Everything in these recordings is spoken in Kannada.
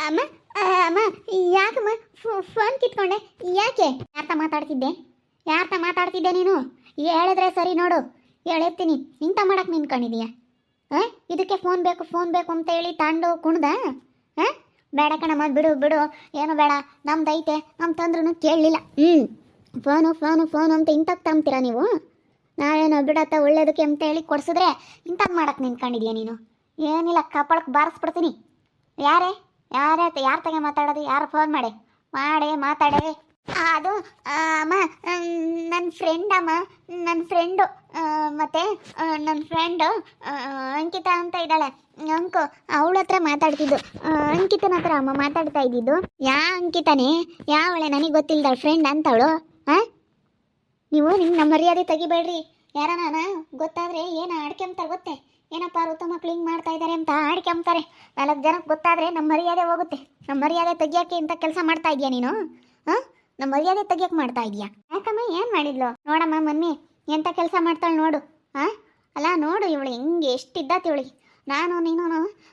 ಅಮ್ಮ ಅಮ್ಮ ಯಾಕಮ್ಮ ಫೋನ್ ಕಿತ್ಕೊಂಡೆ ಯಾಕೆ ಯಾರ್ತ ಮಾತಾಡ್ತಿದ್ದೆ ನೀನು ಹೇಳಿದ್ರೆ ಸರಿ ನೋಡು ಹೇಳಿರ್ತೀನಿ ಇಂಥ ಮಾಡಕ್ಕೆ ನಿಂತ್ಕೊಂಡಿದೀಯ ಇದಕ್ಕೆ ಫೋನ್ ಬೇಕು ಅಂತ ಹೇಳಿ ತಾಂಡು ಕುಣ್ದ ಬೇಡ ಕಣಮ್ಮ ಬಿಡು ಬಿಡು ಏನು ಬೇಡ ನಮ್ದೈತೆ ನಮ್ಮ ತಂದ್ರೂ ಕೇಳಲಿಲ್ಲ ಫೋನು ಅಂತ ಇಂಥಕ್ಕೆ ತಂಬ್ತೀರಾ ನೀವು ನಾವೇನೋ ಬಿಡತ್ತ ಒಳ್ಳೇದಕ್ಕೆ ಅಂತ ಹೇಳಿ ಕೊಡ್ಸಿದ್ರೆ ಇಂಥದ್ದು ಮಾಡಕ್ಕೆ ನಿಂತ್ಕೊಂಡಿದೀಯ ನೀನು ಏನಿಲ್ಲ ಕಪಾಳಕ್ಕೆ ಬಾರಿಸ್ಬಿಡ್ತೀನಿ ಯಾರ ತಗೆ ಮಾತಾಡೋದು ಯಾರು ಫೋನ್ ಮಾತಾಡೆ ಅದು ಅಮ್ಮ ನನ್ನ ಫ್ರೆಂಡು ಮತ್ತು ನನ್ನ ಫ್ರೆಂಡು ಅಂಕಿತಾ ಅಂತ ಇದ್ದಾಳೆ ಅವಳ ಹತ್ರ ಮಾತಾಡ್ತಿದ್ದು ಅಂಕಿತನ ಹತ್ರ ಅಮ್ಮ ಮಾತಾಡ್ತಾ ಇದ್ದಿದ್ದು ಅಂಕಿತಾನೆ ಯಾವಳೆ ನನಗೆ ಗೊತ್ತಿಲ್ಲದ ಫ್ರೆಂಡ್ ಅಂತವಳು ನೀವು ನಿಮ್ಮ ಮರ್ಯಾದೆ ತೆಗಿಬೇಡ್ರಿ ಯಾರನ ಗೊತ್ತಾದರೆ ಏನು ಆಡ್ಕೊಂತಾರೆ ಗೊತ್ತೇ ಏನಪ್ಪ ಋತು ಮಕ್ಳು ಹಿಂಗೆ ಮಾಡ್ತಾ ಇದ್ದಾರೆ ಅಂತ ಆಡ್ಕೊಂತಾರೆ 4 ಜನಕ್ಕೆ ಗೊತ್ತಾದರೆ ನಮ್ಮ ಮರ್ಯಾದೆ ಹೋಗುತ್ತೆ ನಮ್ಮ ಮರ್ಯಾದೆ ತೆಗಿಯೋಕ್ಕೆ ಇಂಥ ಕೆಲಸ ಮಾಡ್ತಾ ಇದೆಯಾ ನೀನು ನಮ್ಮ ಮರ್ಯಾದೆ ತೆಗಿಯೋಕೆ ಮಾಡ್ತಾ ಇದೆಯಾ ಯಾಕಮ್ಮ ಏನು ಮಾಡಿದ್ಲು ನೋಡಮ್ಮ ಮಮ್ಮಿ ಎಂಥ ಕೆಲಸ ಮಾಡ್ತಾಳೆ ನೋಡು ಅಲ್ಲ ನೋಡು ಇವಳು ಹಿಂಗೆ ಎಷ್ಟಿದ್ದಾತಿ ಇವಳಿಗೆ ನಾನು ನೀನು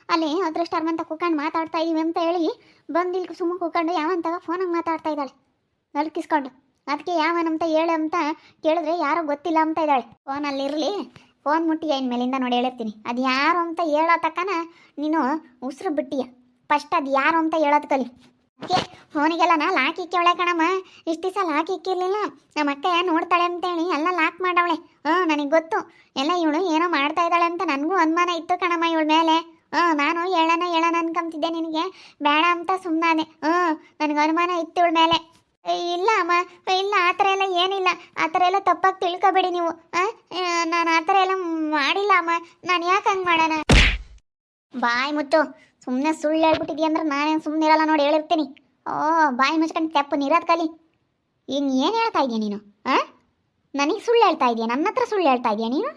ಅಲ್ಲಿ ಅದೃಷ್ಟಾರ್ಮ ಅಂತ ಕೂತ್ಕೊಂಡು ಮಾತಾಡ್ತಾ ಇದೀವಿ ಅಂತ ಹೇಳಿ ಬಂದಿಲ್ಲಿ ಸುಮ್ಮ ಕೂತ್ಕೊಂಡು ಯಾವಂತಾಗ ಫೋನಾಗ ಮಾತಾಡ್ತಾ ಇದ್ದಾಳೆ ನಲ್ಕಿಸ್ಕೊಂಡು ಅದಕ್ಕೆ ಯಾವನಂತ ಹೇಳು ಅಂತ ಕೇಳಿದ್ರೆ ಯಾರೋ ಗೊತ್ತಿಲ್ಲ ಅಂತ ಇದ್ದಾಳೆ ಫೋನಲ್ಲಿರಲಿ ಫೋನ್ ಮುಟ್ಟಿಯ ಇನ್ಮೇಲಿಂದ ನೋಡಿ ಹೇಳಿರ್ತೀನಿ ಅದು ಯಾರು ಅಂತ ಹೇಳೋ ತಕ್ಕನ ನೀನು ಉಸಿರು ಬಿಟ್ಟಿಯ ಫಸ್ಟ್ ಅದು ಯಾರು ಅಂತ ಹೇಳೋದು ಕಲಿ ಅದಕ್ಕೆ ಫೋನಿಗೆಲ್ಲ ನಾ ಲಾಕ್ ಇಕ್ಕವಳೆ ಕಣಮ್ಮ ಇಷ್ಟು ದಿವಸ ಲಾಕ್ ಇಕ್ಕಿರ್ಲಿಲ್ಲ ನಮ್ಮ ಅಕ್ಕ ನೋಡ್ತಾಳೆ ಅಂತೇಳಿ ಎಲ್ಲ ಲಾಕ್ ಮಾಡವಳೆ ನನಗೆ ಗೊತ್ತು ಎಲ್ಲ ಇವಳು ಏನೋ ಮಾಡ್ತಾ ಇದ್ದಾಳೆ ಅಂತ ನನಗೂ ಅನುಮಾನ ಇತ್ತು ಕಣಮ್ಮ ಇವಳ ಮೇಲೆ ನಾನು ಹೇಳೋಣ ಅನ್ಕೊಂತಿದ್ದೆ ನಿನಗೆ ಬೇಡ ಅಂತ ಸುಮ್ಮನೆ ನನಗೆ ಅನುಮಾನ ಇತ್ತು ಇವಳ ಮೇಲೆ ಇಲ್ಲ ಅಮ್ಮ ಇಲ್ಲ ಆ ಥರ ಎಲ್ಲ ಏನಿಲ್ಲ ಆ ಥರ ಎಲ್ಲ ತಪ್ಪಾಗಿ ತಿಳ್ಕೊಬೇಡಿ ನೀವು ನಾನು ಆ ಥರ ಎಲ್ಲ ಮಾಡಿಲ್ಲ ಅಮ್ಮ ನಾನು ಯಾಕೆ ಹಂಗೆ ಮಾಡೋಣ ಬಾಯಿ ಮುತ್ತು ಸುಮ್ಮನೆ ಸುಳ್ಳು ಹೇಳ್ಬಿಟ್ಟಿದ್ಯಾ ಅಂದ್ರೆ ನಾನೇನು ಸುಮ್ಮನೆ ಇರಲ್ಲ ನೋಡಿ ಹೇಳಿರ್ತೀನಿ ಬಾಯಿ ಮುಚ್ಕೊಂಡು ತೆಪ್ಪು ನೀರೋದು ಕಲಿ ಈಗ ಏನು ಹೇಳ್ತಾ ಇದೆಯಾ ನೀನು ನನಗೆ ಸುಳ್ಳು ಹೇಳ್ತಾ ಇದೆಯಾ ನನ್ನ ಹತ್ರ ಸುಳ್ಳು ಹೇಳ್ತಾ ಇದೆಯಾ ನೀನು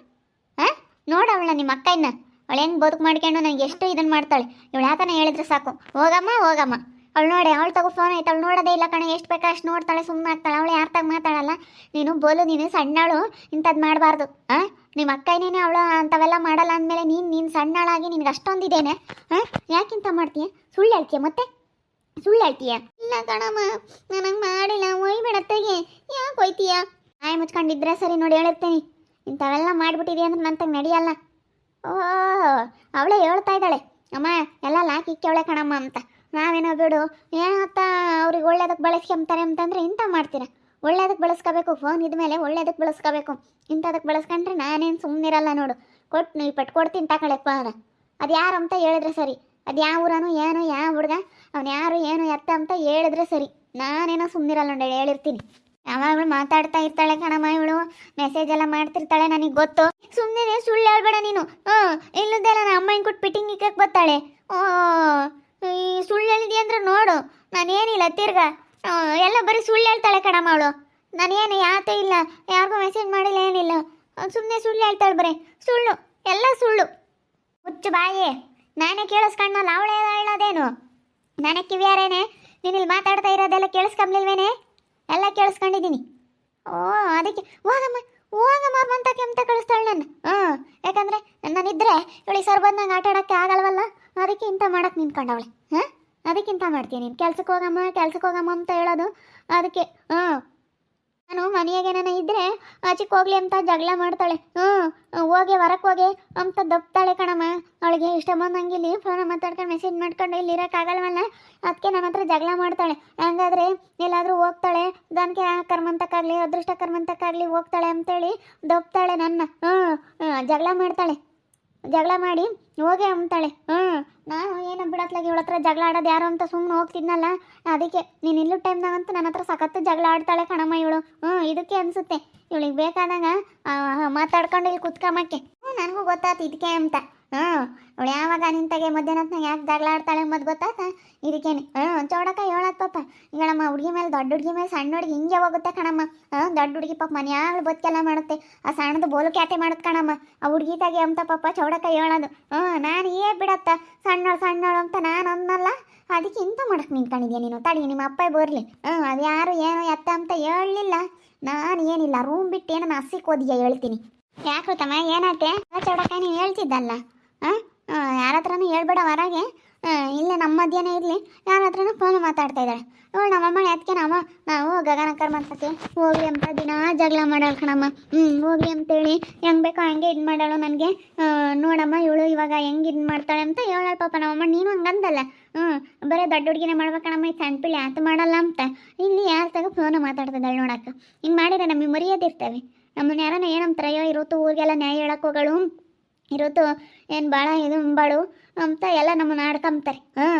ನೋಡವಳ ನಿಮ್ಮ ಅಕ್ಕ ಇನ್ನ ಅವಳು ಹೆಂಗೆ ಬದುಕು ಮಾಡ್ಕೊಂಡು ನನಗೆ ಎಷ್ಟು ಇದನ್ನು ಮಾಡ್ತಾಳೆ ಇವಳು ಯಾಕನ ಹೇಳಿದ್ರೆ ಸಾಕು ಹೋಗಮ್ಮ ಅವಳು ನೋಡಿ ಅವಳು ತಗೋ ಫೋನ್ ಐತೆ ಅವಳು ನೋಡೋದೇ ಇಲ್ಲ ಕಣೆ ಎಷ್ಟು ಬೇಕಾ ಅಷ್ಟು ನೋಡ್ತಾಳೆ ಸುಮ್ಮನೆ ಆಗ್ತಾಳೆ ಅವಳು ಯಾರು ತಗ ಮಾತಾಡಲ್ಲ ನೀನು ಸಣ್ಣವಳು ಇಂಥದ್ದು ಮಾಡಬಾರ್ದು ನಿಮ್ಮ ಅಕ್ಕನೇನೆ ಅವಳು ಅಂಥವೆಲ್ಲ ಮಾಡಲ್ಲ ಅಂದಮೇಲೆ ನೀನು ಸಣ್ಣಳಾಗಿ ನಿನ್ಗೆ ಅಷ್ಟೊಂದಿದ್ದೇನೆ ಯಾಕಿಂತ ಮಾಡ್ತೀಯ ಸುಳ್ಳು ಹೇಳ್ತೀಯ ಮತ್ತೆ ಸುಳ್ಳು ಹೇಳ್ತೀಯ ಇಲ್ಲ ಕಣಮ್ಮ ನನಗೆ ಮಾಡಿಲ್ಲ ಒಯ್ಬೇಡ ತೆಗೆ ಯಾಕೆ ಒಯ್ತೀಯ ಆಯ್ ಮುಚ್ಕೊಂಡಿದ್ರೆ ಸರಿ ನೋಡಿ ಹೇಳಿರ್ತೀನಿ ಇಂಥವೆಲ್ಲ ಮಾಡಿಬಿಟ್ಟಿದೆ ಅಂದ್ರೆ ನನ್ನ ತಗ ನಡೆಯಲ್ಲ ಅವಳೇ ಹೇಳ್ತಾ ಇದ್ದಾಳೆ ಅಮ್ಮ ಎಲ್ಲ ಲಾಕ್ ಇಕ್ಕವಳೆ ಕಣಮ್ಮ ಅಂತ ನಾವೇನೋ ಬಿಡು ಏನತ್ತ ಅವ್ರಿಗೆ ಒಳ್ಳೇದಕ್ಕೆ ಬಳಸ್ಕೊಂತಾರೆ ಅಂತಂದ್ರೆ ಇಂಥ ಮಾಡ್ತೀರ ಒಳ್ಳೇದಕ್ಕೆ ಬಳಸ್ಕೋಬೇಕು ಫೋನ್ ಇದ್ಮೇಲೆ ಒಳ್ಳೇದಕ್ಕೆ ಬಳಸ್ಕೋಬೇಕು ಇಂಥದಕ್ಕೆ ಬಳಸ್ಕೊಂಡ್ರೆ ನಾನೇನು ಸುಮ್ಮನಿರಲ್ಲ ನೋಡು ನೀವು ಕೊಡ್ತೀನಿ ತಗೊಳಪ್ಪ ಅದು ಯಾರು ಅಂತ ಹೇಳಿದ್ರೆ ಸರಿ ಅದು ಯಾವ ಊರನು ಏನು ಯಾವ ಹುಡುಗ ಅವ್ನು ಯಾರು ಏನು ಎತ್ತ ಅಂತ ಹೇಳಿದ್ರೆ ಸರಿ ನಾನೇನೋ ಸುಮ್ಮನಿರಲ್ಲ ನೋಡಿ ಹೇಳಿರ್ತೀನಿ ಯಾವಾಗಲೂ ಮಾತಾಡ್ತಾ ಇರ್ತಾಳೆ ಕಣಮ್ಮ ಇವಳು ಮೆಸೇಜ್ ಎಲ್ಲ ಮಾಡ್ತಿರ್ತಾಳೆ ನನಗೆ ಗೊತ್ತು ಸುಮ್ಮನೆ ಸುಳ್ಳು ಹೇಳ್ಬೇಡ ನೀನು ಇಲ್ಲದೆಲ್ಲ ನಮ್ಮ ಅಮ್ಮನ ಕೊಟ್ಟು ಪಿಟಿಂಗ್ ಇಕ್ಕಕ್ಕೆ ಬರ್ತಾಳೆ ಈ ಸುಳ್ಳು ಹೇಳಿದ್ಯ ಅಂದ್ರೆ ನೋಡು ನಾನೇನಿಲ್ಲ ತಿರ್ಗಾ ಎಲ್ಲ ಬರೀ ಸುಳ್ಳು ಹೇಳ್ತಾಳೆ ಕಣಮ್ಮ ಅವಳು ನಾನೇನು ಯಾತೇ ಇಲ್ಲ ಯಾರಿಗೂ ಮೆಸೇಜ್ ಮಾಡಿಲ್ಲ ಏನಿಲ್ಲ ಸುಮ್ಮನೆ ಸುಳ್ಳು ಹೇಳ್ತಾಳೆ ಬರೀ ಸುಳ್ಳು ಎಲ್ಲ ಸುಳ್ಳು ಹುಚ್ಚು ಬಾಯಿ ನಾನೇ ಕೇಳಿಸ್ಕೊಂಡಲ್ಲ ಅವಳೇ ಹೇಳೋದೇನು ನಾನೇ ಕಿವಿಯಾರೇನೆ ನೀನಿಲ್ಲಿ ಮಾತಾಡ್ತಾ ಇರೋದೆಲ್ಲ ಕೇಳಿಸ್ಕೊಂಬ್ಲಿಲ್ವೇನೆ ಎಲ್ಲ ಕೇಳಿಸ್ಕೊಂಡಿದ್ದೀನಿ ಅದಕ್ಕೆ ಹೋಗಮ್ಮ ಅಂತ ಕೆಮ್ತ ಕಳಿಸ್ತಾಳೆ ನಾನು ಯಾಕಂದರೆ ನಾನಿದ್ರೆ ಇವಳಿಗೆ ಸರ್ ಬಂದಂಗೆ ಆಟ ಆಡೋಕ್ಕೆ ಆಗಲ್ವಲ್ಲ ಅದಕ್ಕೆ ಇಂಥ ಮಾಡಕ್ಕೆ ನಿಂತ್ಕೊಂಡವಳೆ ಅದಕ್ಕಿಂತ ಮಾಡ್ತೀನಿ ನೀನು ಕೆಲ್ಸಕ್ಕೆ ಹೋಗಮ್ಮ ಅಂತ ಹೇಳೋದು ಅದಕ್ಕೆ ನಾನು ಮನೆಯಾಗೆ ನಾನು ಇದ್ದರೆ ಆಚೆಗೆ ಹೋಗ್ಲಿ ಅಂತ ಜಗಳ ಮಾಡ್ತಾಳೆ ಹೊರಕ್ಕೆ ಹೋಗಿ ಅಂತ ದಪ್ತಾಳೆ ಕಣಮ್ಮ ಅವಳಿಗೆ ಇಷ್ಟ ಬಂದಂಗೆ ಇಲ್ಲಿ ಫೋನ್ ಮಾತಾಡ್ಕೊಂಡು ಮೆಸೇಜ್ ಮಾಡ್ಕೊಂಡು ಇಲ್ಲಿ ಇರೋಕ್ಕಾಗಲ್ವಲ್ಲ ಅದಕ್ಕೆ ನನ್ನ ಹತ್ರ ಜಗಳ ಮಾಡ್ತಾಳೆ ಹಂಗಾದ್ರೆ ಎಲ್ಲಾದರೂ ಹೋಗ್ತಾಳೆ ದನಕ್ಕೆ ಕರ್ಮಂತಕ್ಕಾಗಲಿ ಅದೃಷ್ಟ ಕರ್ಮಂತಕ್ಕಾಗಲಿ ಹೋಗ್ತಾಳೆ ಅಂತೇಳಿ ದಪ್ತಾಳೆ ನನ್ನ ಜಗಳ ಮಾಡಿ ಹೋಗೇ ಅಂತಾಳೆ ನಾನು ಏನೋ ಬಿಡತ್ಲಾಗಿ ಇವಳ ಹತ್ರ ಜಗಳ ಆಡೋದು ಯಾರು ಅಂತ ಸುಮ್ಮನೆ ಹೋಗ್ತಿದ್ನಲ್ಲ ಅದಕ್ಕೆ ನೀನು ಇಲ್ಲೂ ಟೈಮ್ನಾಗಂತೂ ನನ್ನ ಹತ್ರ ಸಖತ್ತು ಜಗಳ ಆಡ್ತಾಳೆ ಕಣಮ್ಮ ಇವಳು ಇದಕ್ಕೆ ಅನಿಸುತ್ತೆ ಇವಳಿಗೆ ಬೇಕಾದಾಗ ಮಾತಾಡ್ಕೊಂಡು ಇಲ್ಲಿ ಕುತ್ಕೊಂಬಕ್ಕೆ ನನಗೂ ಗೊತ್ತಾಯ್ತು ಇದಕ್ಕೆ ಅಂತ ಅವಳು ಯಾವಾಗ ನಿಂತಾಗೆ ಮಧ್ಯಾಹ್ನತ್ನಾಗ ಯಾಕೆ ಜಗಳ ಆಡ್ತಾಳೆ ಎಂಬುದು ಗೊತ್ತಾತ ಇದಕ್ಕೇನೆ ಚೌಡಕ್ಕ ಹೇಳತ್ ಪಾಪ ಹೇಳಮ್ಮ ಹುಡುಗಿ ಮೇಲೆ ದೊಡ್ಡ ಹುಡುಗಿ ಮೇಲೆ ಸಣ್ಣ ಹುಡುಗಿ ಹಿಂಗೆ ಹೋಗುತ್ತೆ ಕಣಮ್ಮ ದೊಡ್ಡ ಹುಡುಗಿ ಪಾಪ ಮನೆಯಾಗಳು ಬದುಕೆಲ್ಲ ಮಾಡುತ್ತೆ ಆ ಸಣ್ಣದು ಬೋಲು ಕ್ಯಾಟೆ ಮಾಡುತ್ತೆ ಕಣಮ್ಮ ಆ ಹುಡುಗಿತಾಗೆ ಅಂತ ಪಾಪ ಚೌಡಕ್ಕ ಹೇಳೋದು ನಾನು ಬಿಡತ್ತ ಸಣ್ಣವಳು ಅಂತ ನಾನು ಅನ್ನಲ್ಲ ಅದಕ್ಕೆ ಇಂಥ ಮಾಡಕ್ಕೆ ನಿಂತ್ಕೊಂಡಿದ್ಯಾ ನೀನು ತಡಿ ನಿಮ್ಮ ಅಪ್ಪ ಬರಲಿ ಅದು ಯಾರು ಏನು ಎತ್ತ ಅಂತ ಹೇಳಲಿಲ್ಲ ನಾನು ಏನಿಲ್ಲ ರೂಮ್ ಬಿಟ್ಟು ಏನೋ ಹಸಿಕ್ ಓದಿಯ ಹೇಳ್ತೀನಿ ಯಾಕೆ ತಮ್ಮ ಏನಾಯ್ತೆ ಚೌಡಕ್ಕ ನೀನು ಹೇಳ್ತಿದ್ದಲ್ಲ ಯಾರ ಹತ್ರನೂ ಹೇಳ್ಬೇಡ ಹೊರಗೆ ಇಲ್ಲ ನಮ್ಮ ಮಧ್ಯಾಹ್ನ ಇರಲಿ ಯಾರ ಹತ್ರನೂ ಫೋನ್ ಮಾತಾಡ್ತಾ ಇದ್ದಾಳೆ. ಇವಳು ನಮ್ಮಮ್ಮ ಅದಕ್ಕೆ ನಾವು ಗಗನಕ್ಕರ್ ಮಾತಾಡ್ತೀವಿ ಹೋಗ್ಲಿ ಅಂತ ದಿನ ಜಗಳ ಮಾಡಾಳ ಕಣಮ್ಮ. ಹೋಗ್ಲಿ ಅಂತೇಳಿ ಹೆಂಗೆ ಬೇಕೋ ಹಂಗೆ ಇದು ಮಾಡಾಳು ನನಗೆ. ನೋಡಮ್ಮ ಇವಳು ಇವಾಗ ಹೆಂಗೆ ಇದು ಮಾಡ್ತಾಳೆ ಅಂತ ಹೇಳಾಳ ಪಾಪ ನಮ್ಮಮ್ಮ. ನೀನು ಹಂಗಂದಲ್ಲ ಬರೀ ದೊಡ್ಡ ಹುಡುಗಿನೇ ಮಾಡ್ಬೇಕಣಮ್ಮ, ಈ ಸಣ್ಣ ಪಿಳ್ಳಿ ಆತ ಮಾಡಲ್ಲ ಅಂತ. ಇಲ್ಲಿ ಯಾರ ತಗೋ ಫೋನು ಮಾತಾಡ್ತಿದ್ದಾಳೆ ನೋಡಕ್ಕೆ. ಹಿಂಗೆ ಮಾಡಿದ್ರೆ ನಮಗೆ ಮರ್ಯಾದಿರ್ತೇವೆ. ನಮ್ಮನ್ನ ಯಾರನ್ನ ಏನಂತಾರೆ, ಅಯ್ಯೋ ಇರುತ್ತು ಊರಿಗೆಲ್ಲ ನ್ಯಾಯ ಹೇಳಕ್ಕೆ ಹೋಗಳು, ಇರುತ್ತು ಏನು ಭಾಳ ಇದು ಬಾಳು ಅಂತ ಎಲ್ಲ ನಮ್ಮನ್ನ ಆಡ್ಕೊಂತಾರೆ.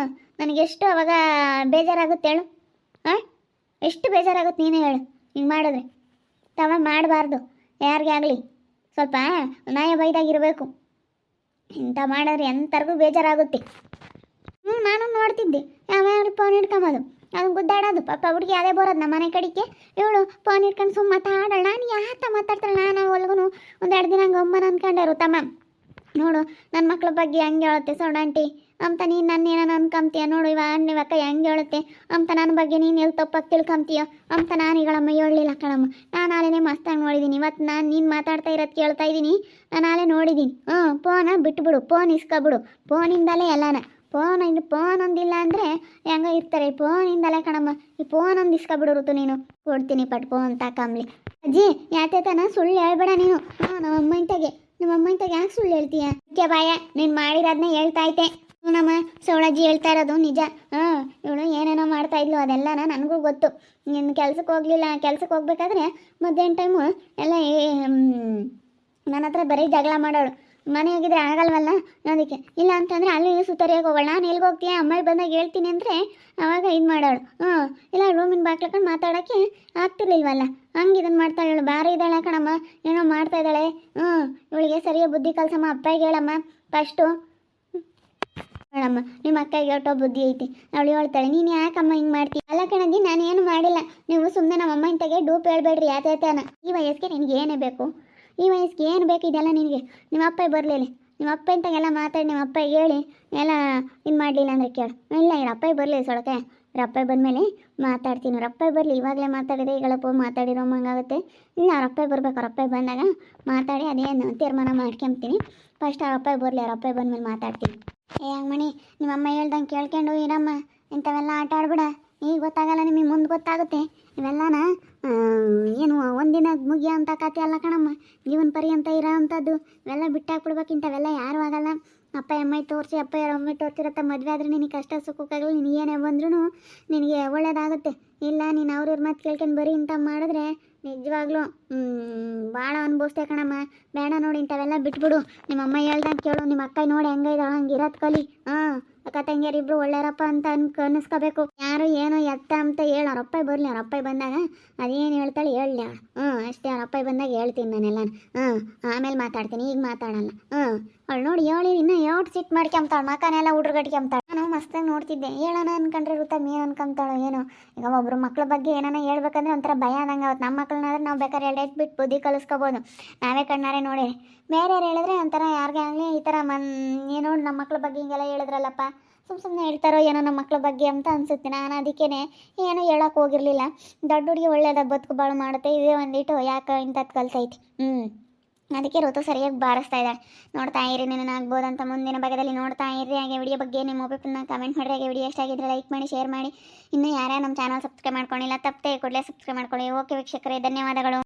ನನಗೆಷ್ಟು ಅವಾಗ ಬೇಜಾರಾಗುತ್ತೆ ಹೇಳು. ಎಷ್ಟು ಬೇಜಾರಾಗುತ್ತೆ ನೀನೇ ಹೇಳು. ಹಿಂಗೆ ಮಾಡಿದ್ರೆ ತವ ಮಾಡಬಾರ್ದು ಯಾರಿಗೆ ಆಗಲಿ. ಸ್ವಲ್ಪ ನ್ಯಾಯ ಬೈದಾಗಿರಬೇಕು. ಇಂಥ ಮಾಡಿದ್ರೆ ಎಂಥರ್ಗೂ ಬೇಜಾರಾಗುತ್ತೆ. ನಾನು ನೋಡ್ತಿದ್ದೆ ಯಾವ್ಯಾವ ಫೋನ್ ಹಿಡ್ಕೊಂಬೋದು, ಅದು ಗುದ್ದಾಡೋದು. ಪಾಪ ಹುಡುಗಿ ಅದೇ ಬರೋದು ನಮ್ಮ ಮನೆ ಕಡೆಗೆ. ಇವಳು ಫೋನ್ ಹಿಡ್ಕೊಂಡು ಸುಮ್ಮ ಮಾತಾಡೋಣ. ನಾನು ಯಾತ ಮಾತಾಡ್ತಾಳೆ, ನಾನು ಹೊಲ್ಗೂ ಒಂದೆರಡು ದಿನ ಹಂಗೆ ಒಮ್ಮನ ಅಂದ್ಕೊಂಡಾರು ತಮ್ಮ. ನೋಡು ನನ್ನ ಮಕ್ಳ ಬಗ್ಗೆ ಹೆಂಗೆ ಹೇಳುತ್ತೆ ಸೌಡಾಂಟಿ ಅಂತ. ನೀನು ನನ್ನ ಏನೋ ಅನ್ಕೊಂತೀಯ ನೋಡು. ನೀವಕ್ಕ ಹೆಂಗೆ ಹೇಳುತ್ತೆ ಅಂತ ನನ್ನ ಬಗ್ಗೆ ನೀನು ಎಲ್ಲಿ ತಪ್ಪಾಗಿ ತಿಳ್ಕೊಂತೀಯ ಅಂತ ನಾನು ಈಗಳಮ್ಮ ಹೇಳಲಿಲ್ಲ ಕಣಮ್ಮ. ನಾನು ಆಲೇನೇ ಮಸ್ತಾಗಿ ನೋಡಿದ್ದೀನಿ. ಇವತ್ತು ನಾನು ನೀನು ಮಾತಾಡ್ತಾ ಇರೋದು ಕೇಳ್ತಾ ಇದ್ದೀನಿ. ನಾನು ಆಲೇ ನೋಡಿದ್ದೀನಿ. ಫೋನ ಬಿಟ್ಬಿಡು, ಫೋನ್ ಇಸ್ಕೊಬಿಡು. ಫೋನಿಂದಲೇ ಎಲ್ಲಾನ. ಫೋನ್ ಒಂದಿಲ್ಲ ಅಂದರೆ ಹೆಂಗ ಇರ್ತಾರೆ. ಫೋನಿಂದಲೇ ಕಣಮ್ಮ. ಈ ಫೋನ್ ಒಂದು ಇಸ್ಕೊಬಿಡುರುತ್ತು ನೀನು. ಕೊಡ್ತೀನಿ ಪಟ್ ಫೋನ್ ತಾಕಂಬ್ಲಿ. ಅಜ್ಜಿ ಯಾತೈತನ ಸುಳ್ಳು ಹೇಳ್ಬೇಡ ನೀನು. ನಿಮ್ಮ ಅಮ್ಮಂತಾಗೆ ಯಾಕೆ ಸುಳ್ಳು ಹೇಳ್ತೀಯ? ಮುಖ್ಯ ಬಾಯ ನೀನು ಮಾಡಿರೋದನ್ನ ಹೇಳ್ತಾ ಐತೆ. ನಮ್ಮ ಸೋಳಜ್ಜಿ ಹೇಳ್ತಾ ಇರೋದು ನಿಜ. ಇವಳು ಏನೇನೋ ಮಾಡ್ತಾ ಇದ್ಲು ಅದೆಲ್ಲ ನನಗೂ ಗೊತ್ತು. ನೀನು ಕೆಲ್ಸಕ್ಕೆ ಹೋಗ್ಲಿಲ್ಲ, ಕೆಲ್ಸಕ್ಕೆ ಹೋಗ್ಬೇಕಾದ್ರೆ ಮಧ್ಯಾಹ್ನ ಟೈಮು ಎಲ್ಲ ನನ್ನ ಹತ್ರ ಬರೀ ಜಗಳ ಮಾಡೋಳು. ಮನೆ ಹೋಗಿದ್ರೆ ಆಗಲ್ವಲ್ಲ ಅದಕ್ಕೆ. ಇಲ್ಲ ಅಂತಂದರೆ ಅಲ್ಲಿ ಸುತ್ತರಿಯಾಗಿ ಹೋಗೋಳು. ನಾನು ಎಲ್ಲಿಗೆ ಹೋಗ್ತೀಯ ಅಮ್ಮ ಬಂದಾಗ ಹೇಳ್ತೀನಿ ಅಂದರೆ ಅವಾಗ ಇದು ಮಾಡೋಳು. ಇಲ್ಲ ರೂಮಿನ ಬಾಕ್ಲಕೊಂಡು ಮಾತಾಡೋಕ್ಕೆ ಆಗ್ತಿರ್ಲಿಲ್ವಲ್ಲ, ಹಂಗೆ ಇದನ್ನು ಮಾಡ್ತಾಳೆ. ಭಾರಿ ಇದ್ದಾಳೆ ಕಣಮ್ಮ, ಏನೋ ಮಾಡ್ತಾ ಇದ್ದಾಳೆ. ಇವಳಿಗೆ ಸರಿಯಾಗಿ ಬುದ್ಧಿ ಕಲ್ಸಮ್ಮ. ಅಪ್ಪಗೆ ಹೇಳಮ್ಮ ಫಸ್ಟು. ಹೇಳಮ್ಮ ನಿಮ್ಮ ಅಕ್ಕಗೆ ಹೊಟ್ಟೋ ಬುದ್ಧಿ ಐತಿ. ಅವಳು ಹೇಳ್ತಾಳೆ ನೀನು ಯಾಕಮ್ಮ ಹಿಂಗೆ ಮಾಡ್ತೀವಿ. ಅಲ್ಲ ಕಣಜ್ಜಿ ನಾನು ಏನು ಮಾಡಿಲ್ಲ. ನೀವು ಸುಮ್ಮನೆ ನಮ್ಮ ಅಮ್ಮ ಇಂತಾಗೆ ಡೂಪ್ ಹೇಳ್ಬೇಡ್ರಿ ಯಾತೇತಾನ. ಈ ವಯಸ್ಸಿಗೆ ನಿನಗೆ ಏನೇ ಬೇಕು, ಈ ವಯಸ್ಸಿಗೆ ಏನು ಬೇಕು ಇದೆಲ್ಲ ನಿನಗೆ. ನಿಮ್ಮ ಅಪ್ಪ ಬರಲಿಲ್ಲ, ನಿಮ್ಮ ಅಪ್ಪ ಇಂತಾಗೆಲ್ಲ ಮಾತಾಡಿ ನಿಮ್ಮ ಅಪ್ಪಗೆ ಹೇಳಿ ಎಲ್ಲ ಇದು ಮಾಡಲಿಲ್ಲ ಅಂದರೆ ಕೇಳು. ಇಲ್ಲ ಇವ್ರ ಅಪ್ಪ ಬರಲಿ ಸೊಳಕೆ. ಇವ್ರ ಅಪ್ಪ ಬಂದಮೇಲೆ ಮಾತಾಡ್ತೀನಿ. ಅವ್ರ ಅಪ್ಪ ಬರಲಿ. ಇವಾಗಲೇ ಮಾತಾಡಿದ್ರೆ ಈಗಳಪ್ಪ ಮಾತಾಡಿರೋ ಹಂಗಾಗುತ್ತೆ. ಇಲ್ಲ ಅವ್ರ ಅಪ್ಪ ಬರ್ಬೇಕು. ಅವ್ರ ಅಪ್ಪ ಬಂದಾಗ ಮಾತಾಡಿ ಅದೇನು ತೀರ್ಮಾನ ಮಾಡ್ಕೊಂತೀನಿ. ಫಸ್ಟ್ ಅವ್ರ ಅಪ್ಪ ಬರಲಿ. ಅವ್ರ ಅಪ್ಪ ಬಂದಮೇಲೆ ಮಾತಾಡ್ತೀನಿ. ಮಣಿ ನಿಮ್ಮಮ್ಮ ಹೇಳ್ದಂಗೆ ಕೇಳ್ಕೊಂಡು ಇರಮ್ಮ. ಇಂಥವೆಲ್ಲ ಆಟ ಆಡ್ಬಿಡ. ಈಗ ಗೊತ್ತಾಗಲ್ಲ, ನಿಮಗೆ ಮುಂದೆ ಗೊತ್ತಾಗುತ್ತೆ. ಇವೆಲ್ಲನ ಏನು ಒಂದಿನ ಮುಗಿಯೋ ಅಂಥ ಕತೆ ಅಲ್ಲ ಕಣಮ್ಮ. ಜೀವನ ಪರ್ಯಂತ ಇರೋ ಅಂಥದ್ದು. ಇವೆಲ್ಲ ಬಿಟ್ಟಾಕ್ಬಿಡ್ಬೇಕು. ಇಂಥವೆಲ್ಲ ಯಾರೂ ಆಗಲ್ಲ. ಅಪ್ಪ ಅಮ್ಮ ತೋರಿಸಿ ಅಪ್ಪ ಅಮ್ಮ ತೋರಿಸಿರತ್ತ. ಮದುವೆ ಆದರೆ ನಿನಗೆ ಕಷ್ಟ ಸುಖಕ್ಕಾಗಲ್ಲ. ನಿನಗೆ ಏನೇ ಬಂದ್ರೂ ನಿನಗೆ ಒಳ್ಳೇದಾಗುತ್ತೆ. ಇಲ್ಲ ನೀನು ಅವ್ರವ್ರ ಮಾತು ಕೇಳ್ಕೊಂಡು ಬರೀ ಇಂಥ ಮಾಡಿದ್ರೆ ನಿಜವಾಗ್ಲೂ ಭಾಳ ಅನುಭವಿಸ್ತೇ ಕಣಮ್ಮ. ಬೇಡ ನೋಡಿ ಇಂಥವೆಲ್ಲ ಬಿಟ್ಬಿಡು. ನಿಮ್ಮಮ್ಮ ಹೇಳ್ದಂಗೆ ಕೇಳು. ನಿಮ್ಮ ಅಕ್ಕ ನೋಡಿ ಹೆಂಗೈದಾಳ ಹಂಗೆ ಇರೋದು ಕಲಿ. ಅಕ್ಕ ತಂಗಿಯರಿಬ್ರು ಒಳ್ಳೆಯರಪ್ಪ ಅಂತ ಅನ್ನಿಸ್ಕೋಬೇಕು. ಯಾರು ಏನೋ ಎತ್ತ ಅಂತ ಹೇಳಿ ಅವ್ರ ಅಪ್ಪ ಬರಲಿ. ಅವ್ರ ಅಪ್ಪ ಬಂದಾಗ ಅದೇನು ಹೇಳ್ತಾಳೆ ಹೇಳಲಿ ಅವಳು. ಅಷ್ಟೇ. ಅವ್ರ ಅಪ್ಪ ಬಂದಾಗ ಹೇಳ್ತೀನಿ ನಾನೆಲ್ಲ. ಆಮೇಲೆ ಮಾತಾಡ್ತೀನಿ, ಈಗ ಮಾತಾಡಲ್ಲ. ಅವಳು ನೋಡಿ ಹೇಳಿ ಇನ್ನೂ ಯೋಟ್ ಸಿಟ್ಟು ಮಾಡ್ಕೊಂತಾಳೆ. ಮಕ್ಕನೆಲ್ಲ ಹುಡ್ರುಗಟ್ಕೊಂತಾಳೆ. ನಾನು ಮಸ್ತಾಗಿ ನೋಡ್ತಿದ್ದೆ. ಹೇಳೋಣ ಅನ್ಕೊಂಡ್ರೆ ಇರುತ್ತೆ ಏನು ಅನ್ಕೊಂತಾಳೋ ಏನೋ. ಈಗ ಒಬ್ಬರು ಮಕ್ಳ ಬಗ್ಗೆ ಏನಾನ ಹೇಳ್ಬೇಕಂದ್ರೆ ಒಂಥರ ಭಯ ಅನ್ನಂಗೆ ಅವತ್ತು. ನಮ್ಮ ಮಕ್ಕಳನ್ನಾದ್ರೆ ನಾವು ಬೇಕಾದ್ರೆ ಎಡೆಟ್ ಬಿಟ್ಟು ಬುದ್ಧಿ ಕಲಿಸ್ಕೋಬೋದು. ನಾವೇ ಕಣ್ಣಾರೆ ನೋಡಿ. ಬೇರೆಯವ್ರು ಹೇಳಿದ್ರೆ ಒಂಥರ ಯಾರಿಗೆ ಆಗಲಿ ಈ ಥರ ಏನೋ ನಮ್ಮ ಮಕ್ಳ ಬಗ್ಗೆ ಹಿಂಗೆಲ್ಲ ಹೇಳಿದ್ರಲ್ಲಪ್ಪ ಸುಮ್ಮನೆ ಹೇಳ್ತಾರೋ ಏನೋ ನಮ್ಮ ಮಕ್ಳ ಬಗ್ಗೆ ಅಂತ ಅನಿಸುತ್ತೆ. ನಾನು ಅದಕ್ಕೇ ಏನೋ ಹೇಳೋಕೆ ಹೋಗಿರಲಿಲ್ಲ. ದೊಡ್ಡ ಹುಡುಗಿ ಒಳ್ಳೇದಾಗ ಬದುಕು ಬಾಳು ಮಾಡುತ್ತೆ. ಇದೇ ಒಂದಿಟ್ಟು ಯಾಕೆ ಇಂಥದ್ದು ಕಲ್ತೈತಿ. ಅದಕ್ಕೆ ಋತು ಸರಿಯಾಗಿ ಬಾರಿಸ್ತಾ ಇದ್ದಾಳೆ. ನೋಡ್ತಾ ಇರಿ, ನೀನು ಆಗ್ಬೋದಂತ ಮುಂದಿನ ಭಾಗದಲ್ಲಿ ನೋಡ್ತಾ ಇರಿ. ಹಾಗೆ ವಿಡಿಯೋ ಬಗ್ಗೆ ನಿಮ್ಮ ಒಪಿನಿಯನ್ನ ಕಮೆಂಟ್ ಮಾಡಿರಿ. ಹಾಗೆ ವಿಡಿಯೋ ಎಷ್ಟಾಗಿದ್ರೆ ಲೈಕ್ ಮಾಡಿ, ಶೇರ್ ಮಾಡಿ. ಇನ್ನೂ ಯಾರ್ಯಾರು ನಮ್ಮ ಚಾನಲ್ ಸಬ್ಸ್ಕ್ರೈಬ್ ಮಾಡ್ಕೊಂಡಿಲ್ಲ ತಪ್ಪದೆ ಕೂಡಲೇ ಸಬ್ಸ್ಕ್ರೈಬ್ ಮಾಡ್ಕೊಳ್ಳಿ. ಓಕೆ ವೀಕ್ಷಕರೇ, ಧನ್ಯವಾದಗಳು.